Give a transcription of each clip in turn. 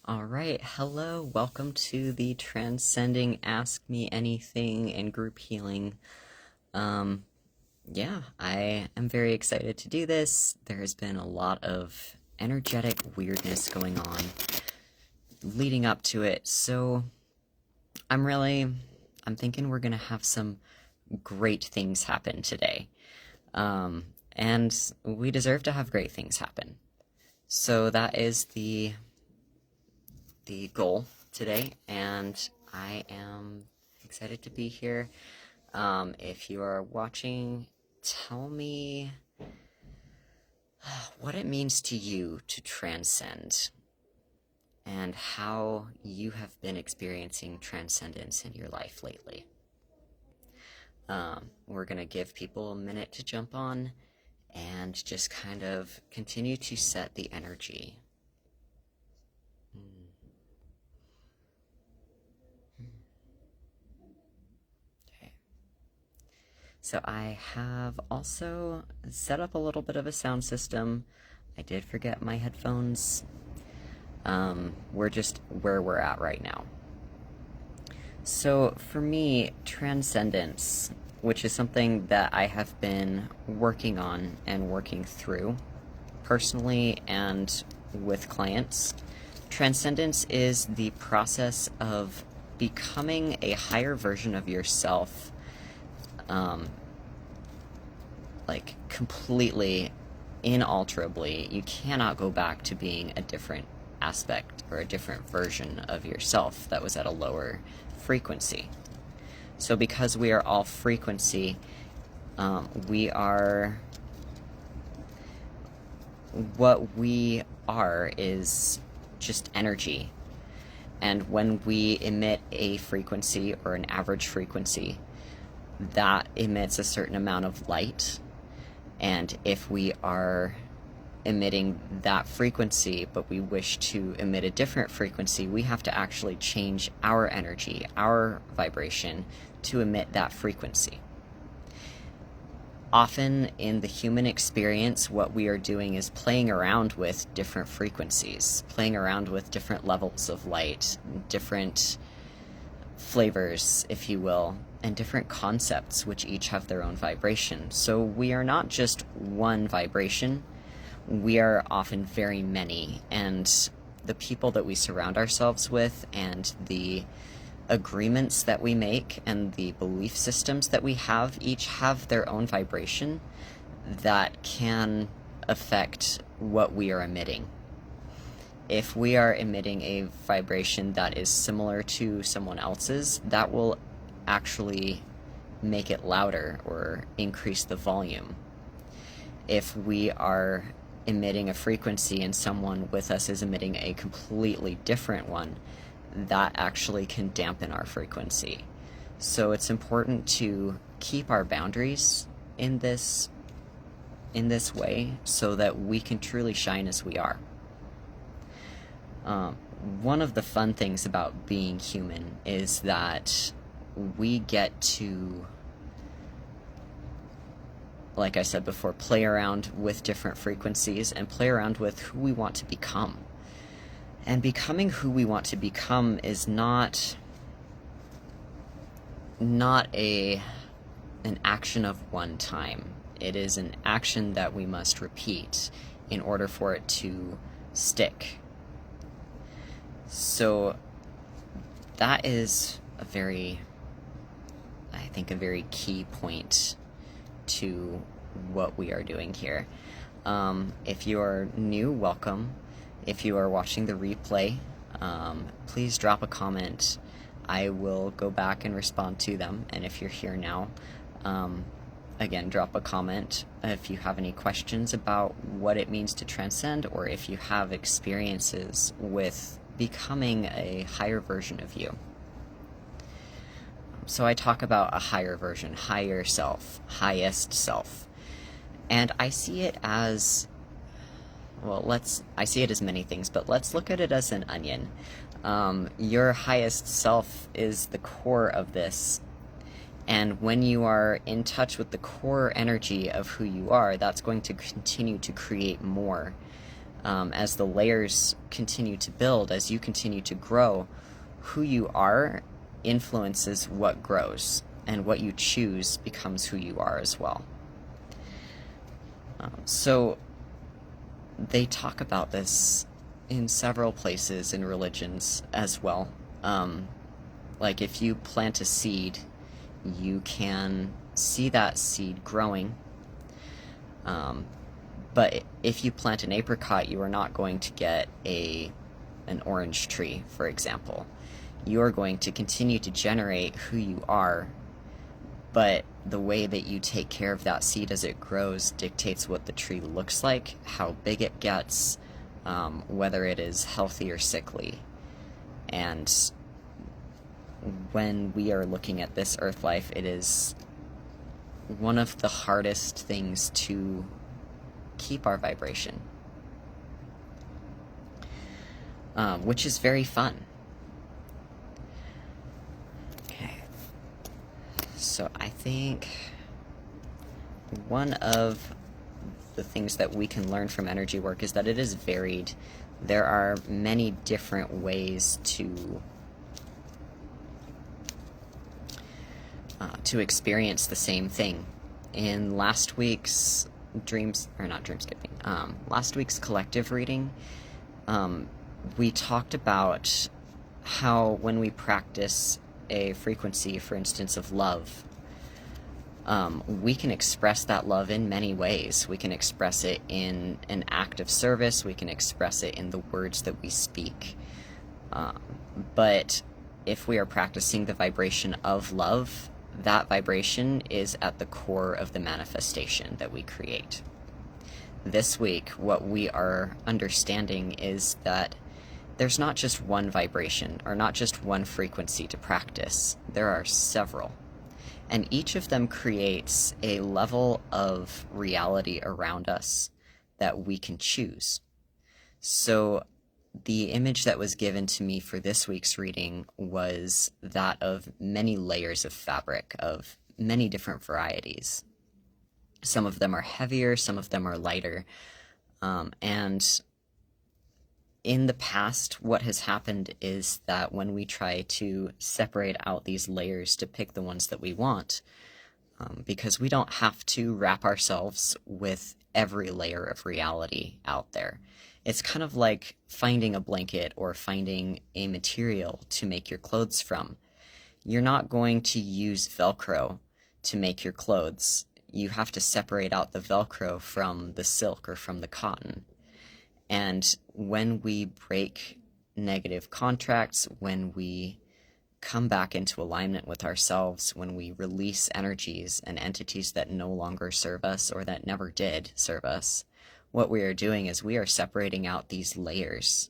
All right, hello, welcome to the Transcending Ask Me Anything and group healing. Um, yeah, I am very excited to do this. There has been a lot of energetic weirdness going on leading up to it, so I'm thinking we're gonna have some great things happen today. And we deserve to have great things happen. So that is the goal today, and I am excited to be here. If you are watching, tell me what it means to you to transcend and how you have been experiencing transcendence in your life lately. We're going to give people a minute to jump on and just kind of continue to set the energy. Okay. So I have also set up a little bit of a sound system. I did forget my headphones. We're just where we're at right now. So for me, transcendence, which is something that I have been working on and working through personally and with clients, transcendence is the process of becoming a higher version of yourself, like completely, inalterably. You cannot go back to being a different aspect or a different version of yourself that was at a lower frequency. So because we are all frequency, what we are is just energy. And when we emit a frequency or an average frequency, that emits a certain amount of light. And if we are emitting that frequency, but we wish to emit a different frequency, we have to actually change our energy, our vibration, to emit that frequency. Often in the human experience, what we are doing is playing around with different frequencies, playing around with different levels of light, different flavors, if you will, and different concepts, which each have their own vibration. So we are not just one vibration, we are often very many, and the people that we surround ourselves with and the agreements that we make and the belief systems that we have each have their own vibration that can affect what we are emitting. If we are emitting a vibration that is similar to someone else's, that will actually make it louder or increase the volume. If we are emitting a frequency and someone with us is emitting a completely different one, that actually can dampen our frequency. So it's important to keep our boundaries in this way so that we can truly shine as we are. One of the fun things about being human is that we get to, like I said before, play around with different frequencies and play around with who we want to become. And becoming who we want to become is not an action of one time. It is an action that we must repeat in order for it to stick. So that is a very key point to what we are doing here. If you are new, welcome. If you are watching the replay, please drop a comment. I will go back and respond to them. And if you're here now, again, drop a comment if you have any questions about what it means to transcend, or if you have experiences with becoming a higher version of you. So I talk about a higher version, higher self, highest self. And I see it as, I see it as many things, but let's look at it as an onion. Your highest self is the core of this. And when you are in touch with the core energy of who you are, that's going to continue to create more As the layers continue to build, as you continue to grow, who you are influences what grows, and what you choose becomes who you are as well. So they talk about this in several places in religions as well. Like if you plant a seed, you can see that seed growing. But if you plant an apricot, you are not going to get an orange tree, for example. You are going to continue to generate who you are, but the way that you take care of that seed as it grows dictates what the tree looks like, how big it gets, whether it is healthy or sickly. And when we are looking at this earth life, it is one of the hardest things to keep our vibration, which is very fun. Okay, so I think one of the things that we can learn from energy work is that it is varied. There are many different ways to experience the same thing. In last week's last week's collective reading, we talked about how when we practice a frequency, for instance, of love, we can express that love in many ways. We can express it in an act of service. We can express it in the words that we speak. But if we are practicing the vibration of love, that vibration is at the core of the manifestation that we create. This week, what we are understanding is that there's not just one vibration or not just one frequency to practice. There are several. And each of them creates a level of reality around us that we can choose. So the image that was given to me for this week's reading was that of many layers of fabric, of many different varieties. Some of them are heavier, some of them are lighter. And in the past, what has happened is that when we try to separate out these layers to pick the ones that we want, because we don't have to wrap ourselves with every layer of reality out there. It's kind of like finding a blanket or finding a material to make your clothes from. You're not going to use Velcro to make your clothes. You have to separate out the Velcro from the silk or from the cotton. And when we break negative contracts, when we come back into alignment with ourselves, when we release energies and entities that no longer serve us or that never did serve us, what we are doing is we are separating out these layers,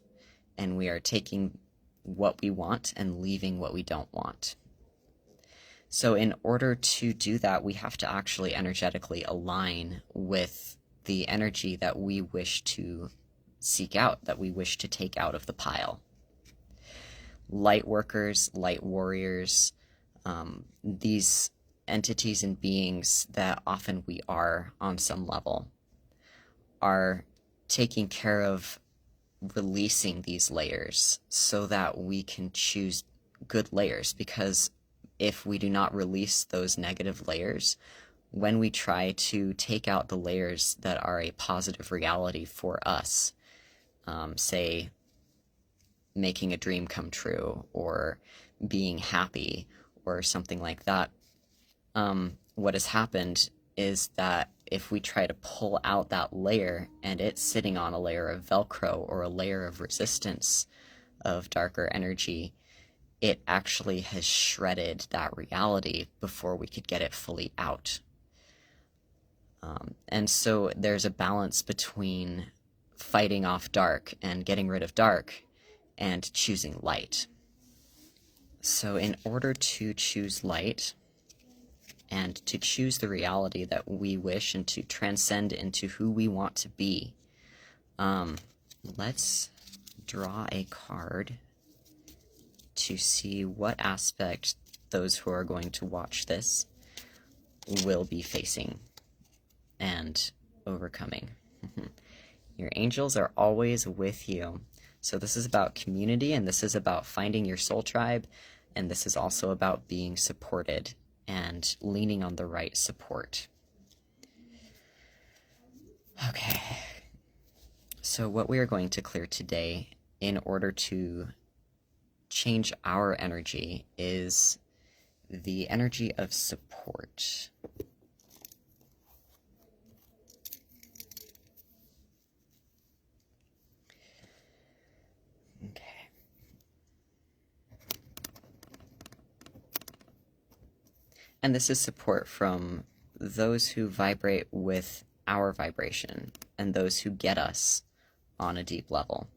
and we are taking what we want and leaving what we don't want. So in order to do that, we have to actually energetically align with the energy that we wish to seek out, that we wish to take out of the pile. Light workers, light warriors, these entities and beings that often we are on some level, are taking care of releasing these layers so that we can choose good layers. Because if we do not release those negative layers, when we try to take out the layers that are a positive reality for us, say making a dream come true or being happy or something like that, what has happened is that if we try to pull out that layer and it's sitting on a layer of Velcro or a layer of resistance of darker energy, it actually has shredded that reality before we could get it fully out. And so there's a balance between fighting off dark and getting rid of dark and choosing light. So in order to choose light and to choose the reality that we wish and to transcend into who we want to be, let's draw a card to see what aspect those who are going to watch this will be facing and overcoming. Your angels are always with you. So this is about community, and this is about finding your soul tribe, and this is also about being supported and leaning on the right support. Okay. So what we are going to clear today in order to change our energy is the energy of support. Okay. And this is support from those who vibrate with our vibration and those who get us on a deep level.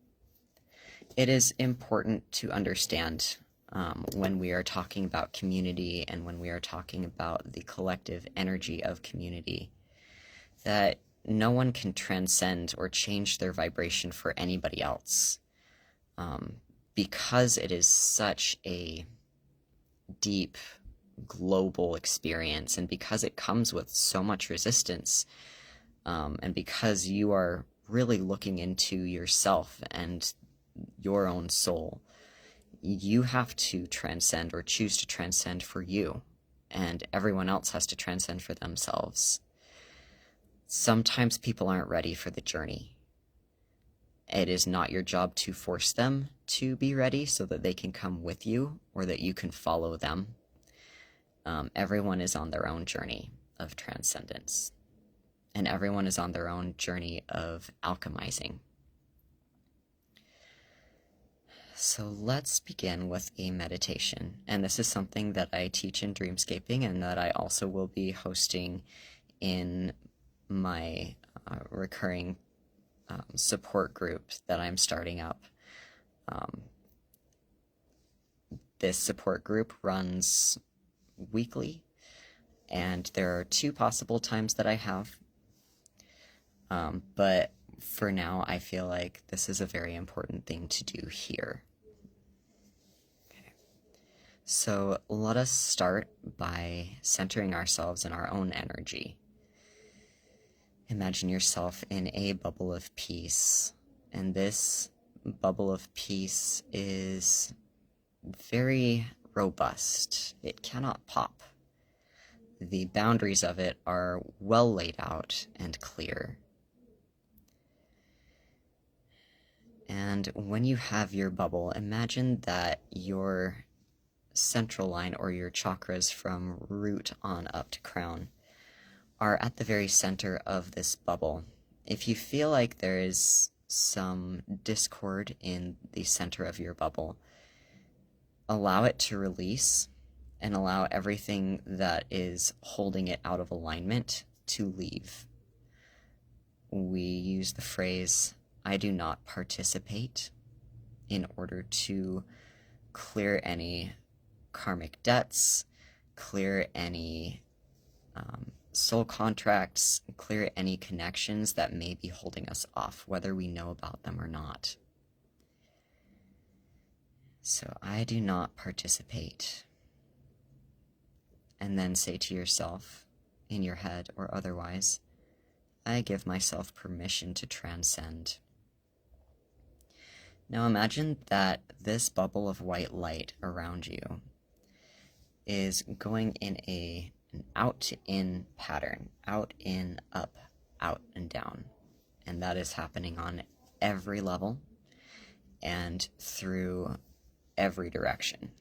It is important to understand when we are talking about community and when we are talking about the collective energy of community, that no one can transcend or change their vibration for anybody else. Because it is such a deep global experience, and because it comes with so much resistance, and because you are really looking into yourself and your own soul, you have to transcend or choose to transcend for you, and everyone else has to transcend for themselves. Sometimes people aren't ready for the journey. It is not your job to force them to be ready so that they can come with you or that you can follow them. Everyone is on their own journey of transcendence, and everyone is on their own journey of alchemizing. So let's begin with a meditation, and this is something that I teach in Dreamscaping and that I also will be hosting in my recurring support group that I'm starting up. This support group runs weekly, and there are 2 possible times that I have, but for now I feel like this is a very important thing to do here. Okay. So let us start by centering ourselves in our own energy. Imagine yourself in a bubble of peace, and this bubble of peace is very robust. It cannot pop. The boundaries of it are well laid out and clear. And when you have your bubble, imagine that your central line, or your chakras from root on up to crown, are at the very center of this bubble. If you feel like there is some discord in the center of your bubble, allow it to release and allow everything that is holding it out of alignment to leave. We use the phrase, "I do not participate," in order to clear any karmic debts, clear any soul contracts, clear any connections that may be holding us off, whether we know about them or not. So I do not participate. And then say to yourself, in your head or otherwise, I give myself permission to transcend. Now imagine that this bubble of white light around you is going in an out to in pattern, out, in, up, out, and down. And that is happening on every level and through every direction.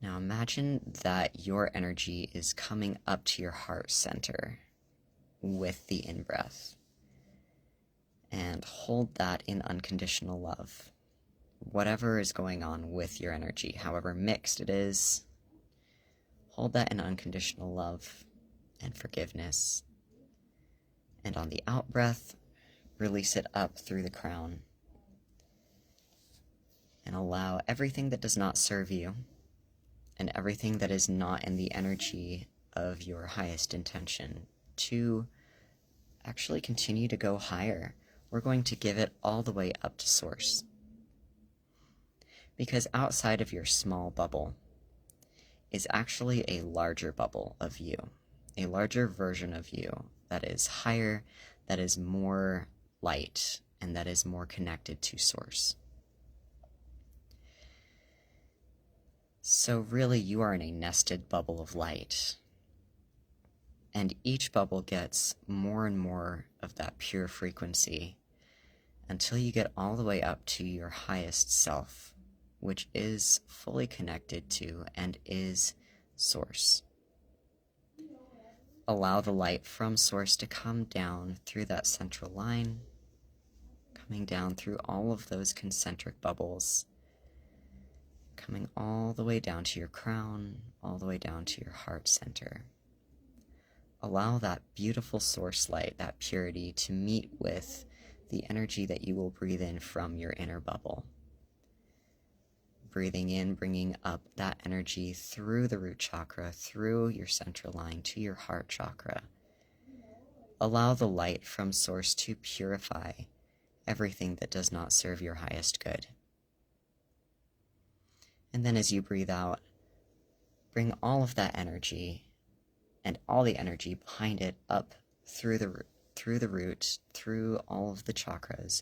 Now imagine that your energy is coming up to your heart center with the in-breath. And hold that in unconditional love. Whatever is going on with your energy, however mixed it is, hold that in unconditional love and forgiveness. And on the out-breath, release it up through the crown. And allow everything that does not serve you and everything that is not in the energy of your highest intention to actually continue to go higher. We're going to give it all the way up to source. Because outside of your small bubble is actually a larger bubble of you, a larger version of you that is higher, that is more light and that is more connected to Source. So really, you are in a nested bubble of light. And each bubble gets more and more of that pure frequency until you get all the way up to your highest self, which is fully connected to and is Source. Allow the light from Source to come down through that central line, coming down through all of those concentric bubbles, coming all the way down to your crown, all the way down to your heart center. Allow that beautiful Source light, that purity, to meet with the energy that you will breathe in from your inner bubble. Breathing in, bringing up that energy through the root chakra, through your central line to your heart chakra. Allow the light from Source to purify everything that does not serve your highest good. And then as you breathe out, bring all of that energy and all the energy behind it up through the root, through all of the chakras,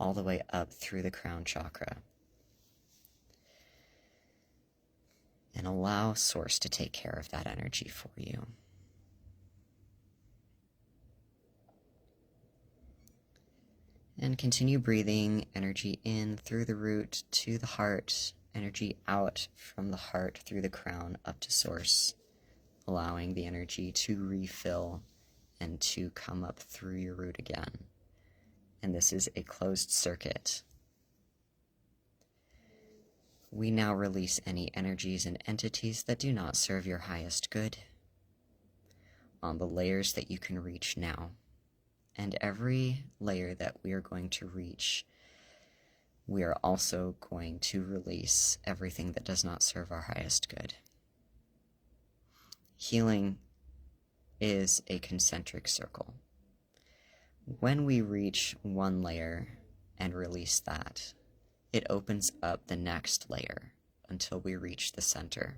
all the way up through the crown chakra. And allow Source to take care of that energy for you. And continue breathing energy in through the root to the heart, energy out from the heart through the crown up to Source, allowing the energy to refill and to come up through your root again. And this is a closed circuit. We now release any energies and entities that do not serve your highest good on the layers that you can reach now. And every layer that we are going to reach, we are also going to release everything that does not serve our highest good. Healing is a concentric circle. When we reach one layer and release that, it opens up the next layer until we reach the center.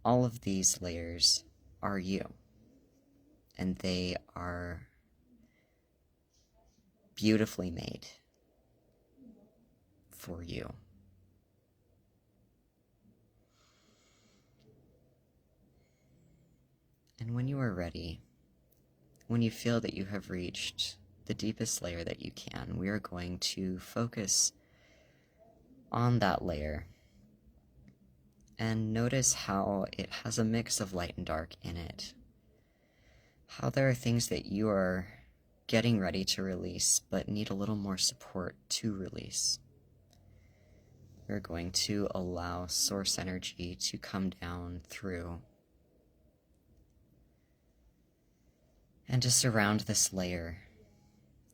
All of these layers are you, and they are beautifully made for you. And when you are ready, when you feel that you have reached the deepest layer that you can, we are going to focus on that layer and notice how it has a mix of light and dark in it. How there are things that you are getting ready to release but need a little more support to release. We're going to allow Source energy to come down through and to surround this layer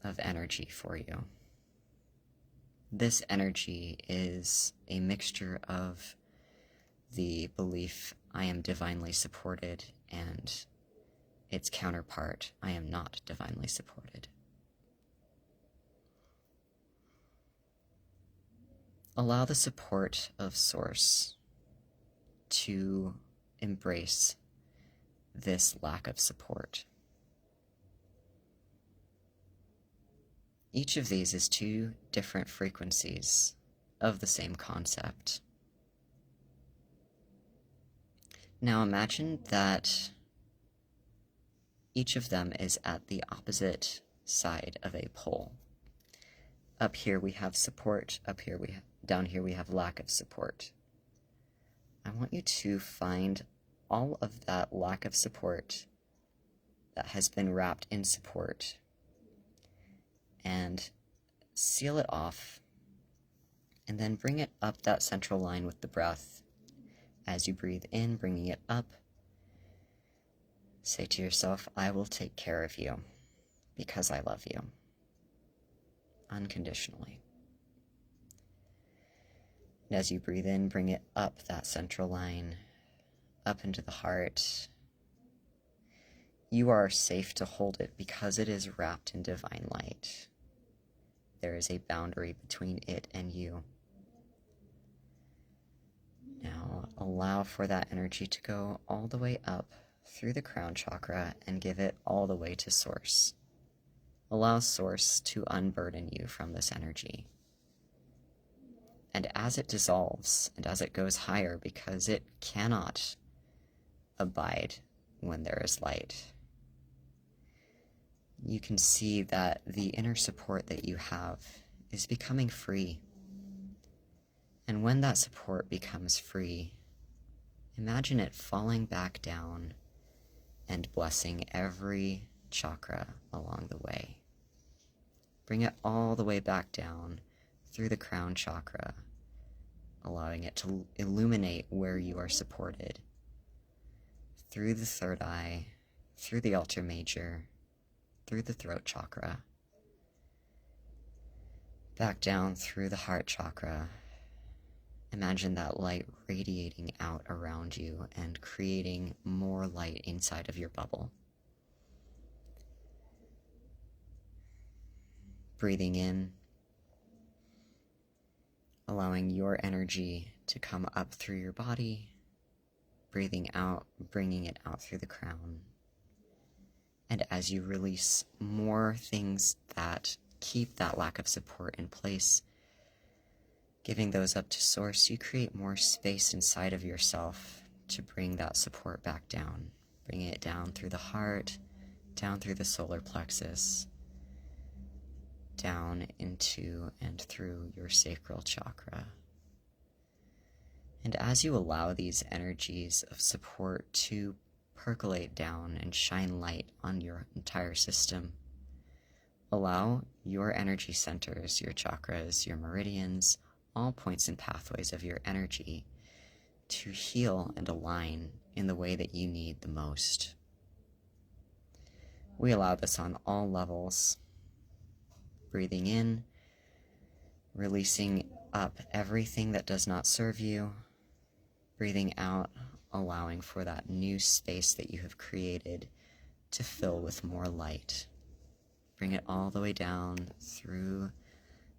of energy for you. This energy is a mixture of the belief I am divinely supported and its counterpart, I am not divinely supported. Allow the support of Source to embrace this lack of support. Each of these is two different frequencies of the same concept. Now imagine that each of them is at the opposite side of a pole. Up here we have support, down here we have lack of support. I want you to find all of that lack of support that has been wrapped in support and seal it off, and then bring it up that central line with the breath. As you breathe in, bringing it up, say to yourself, I will take care of you because I love you unconditionally. And as you breathe in, bring it up that central line, up into the heart. You are safe to hold it because it is wrapped in divine light. There is a boundary between it and you. Now allow for that energy to go all the way up through the crown chakra and give it all the way to Source. Allow Source to unburden you from this energy. And as it dissolves and as it goes higher, because it cannot abide when there is light, you can see that the inner support that you have is becoming free. And when that support becomes free, imagine it falling back down and blessing every chakra along the way. Bring it all the way back down through the crown chakra, allowing it to illuminate where you are supported, through the third eye, through the altar major, through the throat chakra, back down through the heart chakra. Imagine that light radiating out around you and creating more light inside of your bubble. Breathing in, allowing your energy to come up through your body. Breathing out, bringing it out through the crown. And as you release more things that keep that lack of support in place, giving those up to Source, you create more space inside of yourself to bring that support back down. Bring it down through the heart, down through the solar plexus, down into and through your sacral chakra. And as you allow these energies of support to percolate down and shine light on your entire system, allow your energy centers, your chakras, your meridians, all points and pathways of your energy to heal and align in the way that you need the most. We allow this on all levels. Breathing in, releasing up everything that does not serve you. Breathing out, allowing for that new space that you have created to fill with more light. Bring it all the way down through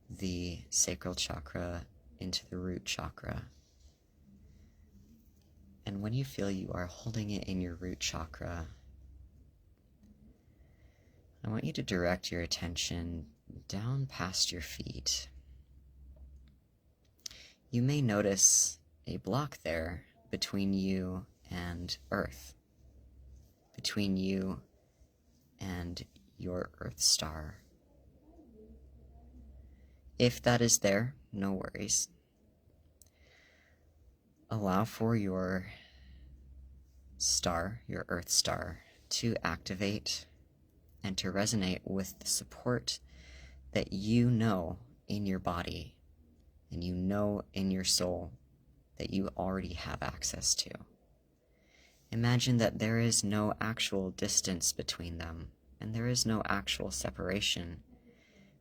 the sacral chakra into the root chakra. And when you feel you are holding it in your root chakra, I want you to direct your attention down past your feet. You may notice a block there between you and Earth, between you and your Earth star. If that is there, no worries. Allow for your star, your Earth star, to activate and to resonate with the support that you know in your body and you know in your soul that you already have access to. Imagine that there is no actual distance between them and there is no actual separation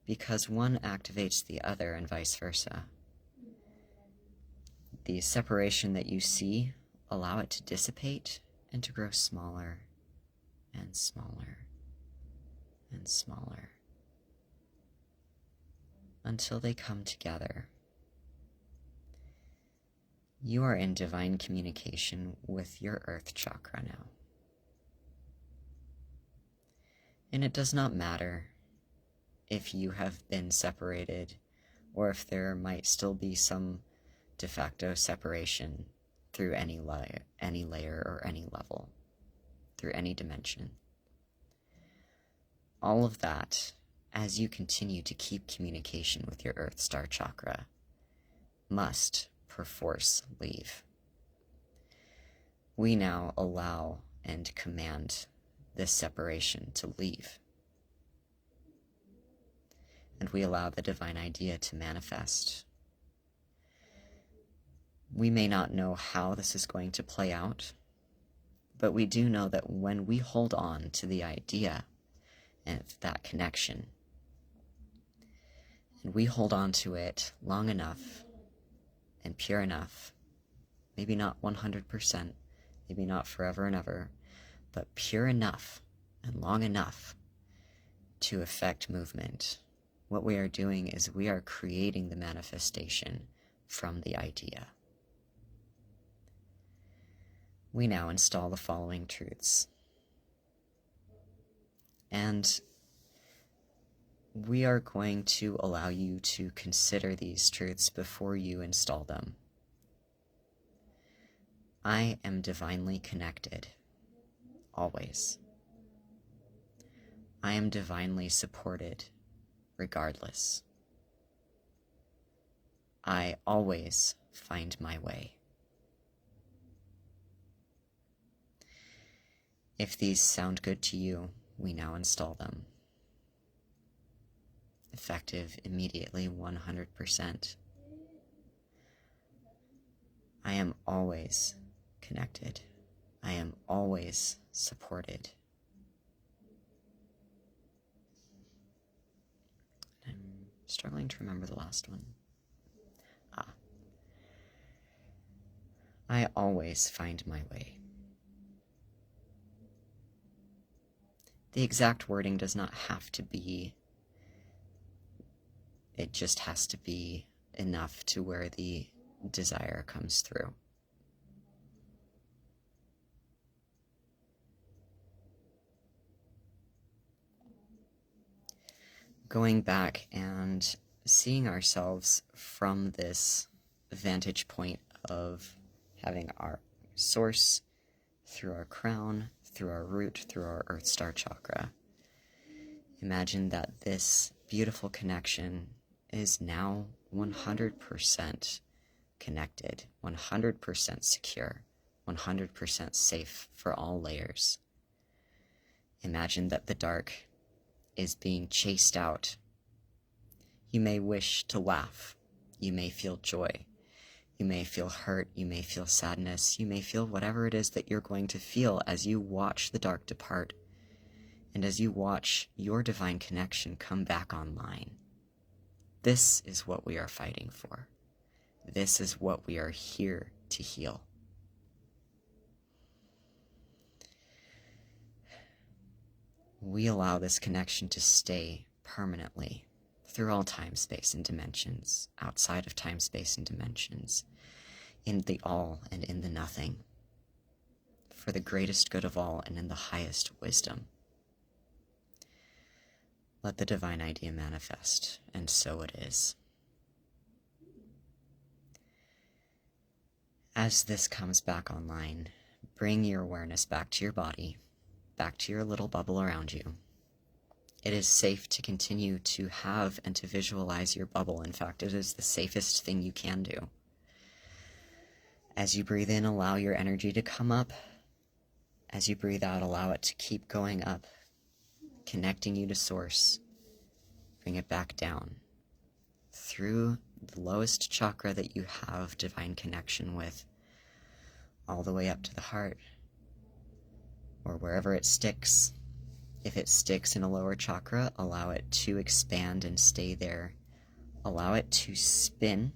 because one activates the other and vice versa. The separation that you see, allow it to dissipate and to grow smaller and smaller and smaller until they come together. You are in divine communication with your Earth chakra now. And it does not matter if you have been separated or if there might still be some de facto separation through any layer or any level, through any dimension. All of that, as you continue to keep communication with your Earth Star chakra, must perforce leave. We now allow and command this separation to leave. And we allow the divine idea to manifest. We may not know how this is going to play out, but we do know that when we hold on to the idea of that connection, and we hold on to it long enough and pure enough, maybe not 100%, maybe not forever and ever, but pure enough and long enough to affect movement, what we are doing is we are creating the manifestation from the idea. We now install the following truths. And we are going to allow you to consider these truths before you install them. I am divinely connected, always. I am divinely supported, regardless. I always find my way. If these sound good to you, we now install them. Effective immediately, 100%. I am always connected. I am always supported. I'm struggling to remember the last one. I always find my way. The exact wording does not have to be, it just has to be enough to where the desire comes through. Going back and seeing ourselves from this vantage point of having our source through our crown, through our root, through our Earth Star chakra. Imagine that this beautiful connection is now 100% connected, 100% secure, 100% safe for all layers. Imagine that the dark is being chased out. You may wish to laugh. You may feel joy. You may feel hurt. You may feel sadness. You may feel whatever it is that you're going to feel as you watch the dark depart and as you watch your divine connection come back online. This is what we are fighting for. This is what we are here to heal. We allow this connection to stay permanently through all time, space, and dimensions, outside of time, space, and dimensions, in the all and in the nothing, for the greatest good of all and in the highest wisdom. Let the divine idea manifest, and so it is. As this comes back online, bring your awareness back to your body, back to your little bubble around you. It is safe to continue to have and to visualize your bubble. In fact, it is the safest thing you can do. As you breathe in, allow your energy to come up. As you breathe out, allow it to keep going up, connecting you to source. Bring it back down through the lowest chakra that you have divine connection with, all the way up to the heart, or wherever it sticks. If it sticks in a lower chakra, allow it to expand and stay there. Allow it to spin,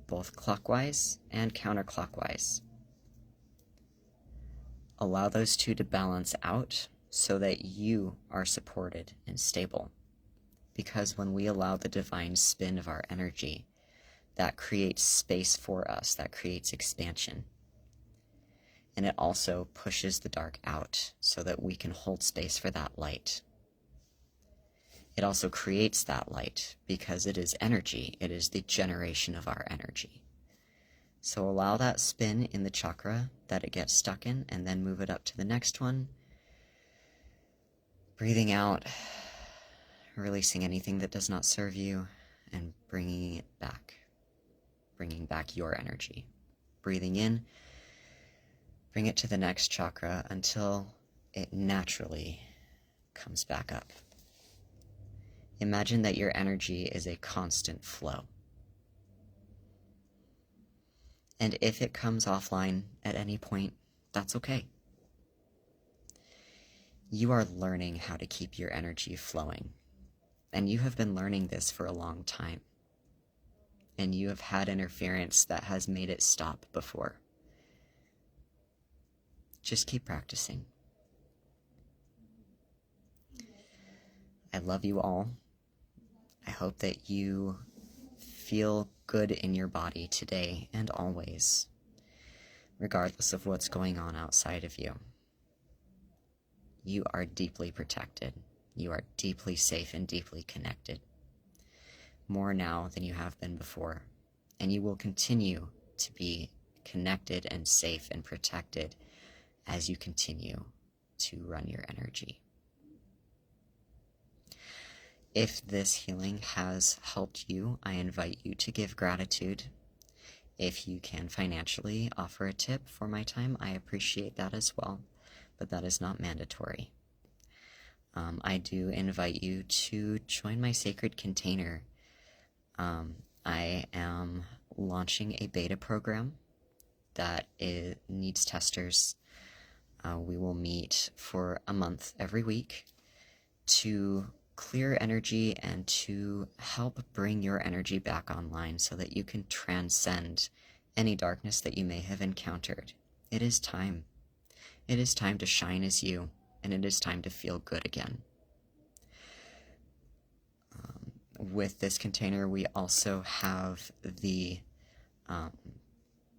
both clockwise and counterclockwise. Allow those two to balance out so that you are supported and stable. Because when we allow the divine spin of our energy, that creates space for us, that creates expansion. And it also pushes the dark out so that we can hold space for that light. It also creates that light because it is energy. It is the generation of our energy. So allow that spin in the chakra that it gets stuck in, and then move it up to the next one. Breathing out, releasing anything that does not serve you, and bringing it back. Bringing back your energy. Breathing in, bring it to the next chakra until it naturally comes back up. Imagine that your energy is a constant flow. And if it comes offline at any point, that's okay. You are learning how to keep your energy flowing. And you have been learning this for a long time. And you have had interference that has made it stop before. Just keep practicing. I love you all. I hope that you feel good in your body today and always, regardless of what's going on outside of you. You are deeply protected. You are deeply safe and deeply connected, more now than you have been before, and you will continue to be connected and safe and protected as you continue to run your energy. If this healing has helped you, I invite you to give gratitude. If you can financially offer a tip for my time, I appreciate that as well, but that is not mandatory. I do invite you to join my sacred container. I am launching a beta program that needs testers. We will meet for a month every week to clear energy and to help bring your energy back online so that you can transcend any darkness that you may have encountered. It is time. It is time to shine as you, and it is time to feel good again. With this container, we also have the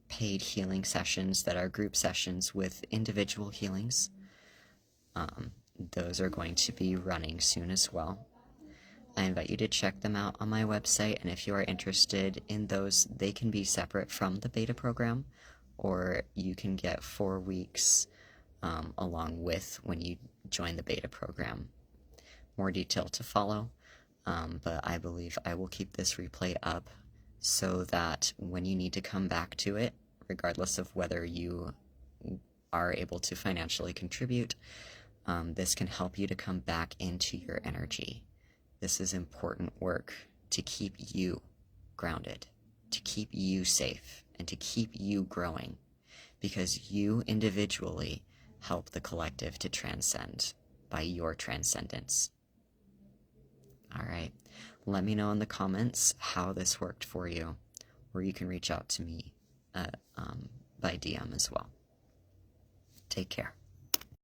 paid healing sessions that are group sessions with individual healings. Those are going to be running soon as well. I invite you to check them out on my website, and if you are interested in those, they can be separate from the beta program, or you can get 4 weeks along with when you join the beta program. More detail to follow, but I believe I will keep this replay up so that when you need to come back to it, regardless of whether you are able to financially contribute, this can help you to come back into your energy. This is important work to keep you grounded, to keep you safe, and to keep you growing, because you individually help the collective to transcend by your transcendence. All right, let me know in the comments how this worked for you, or you can reach out to me by DM as well. Take care.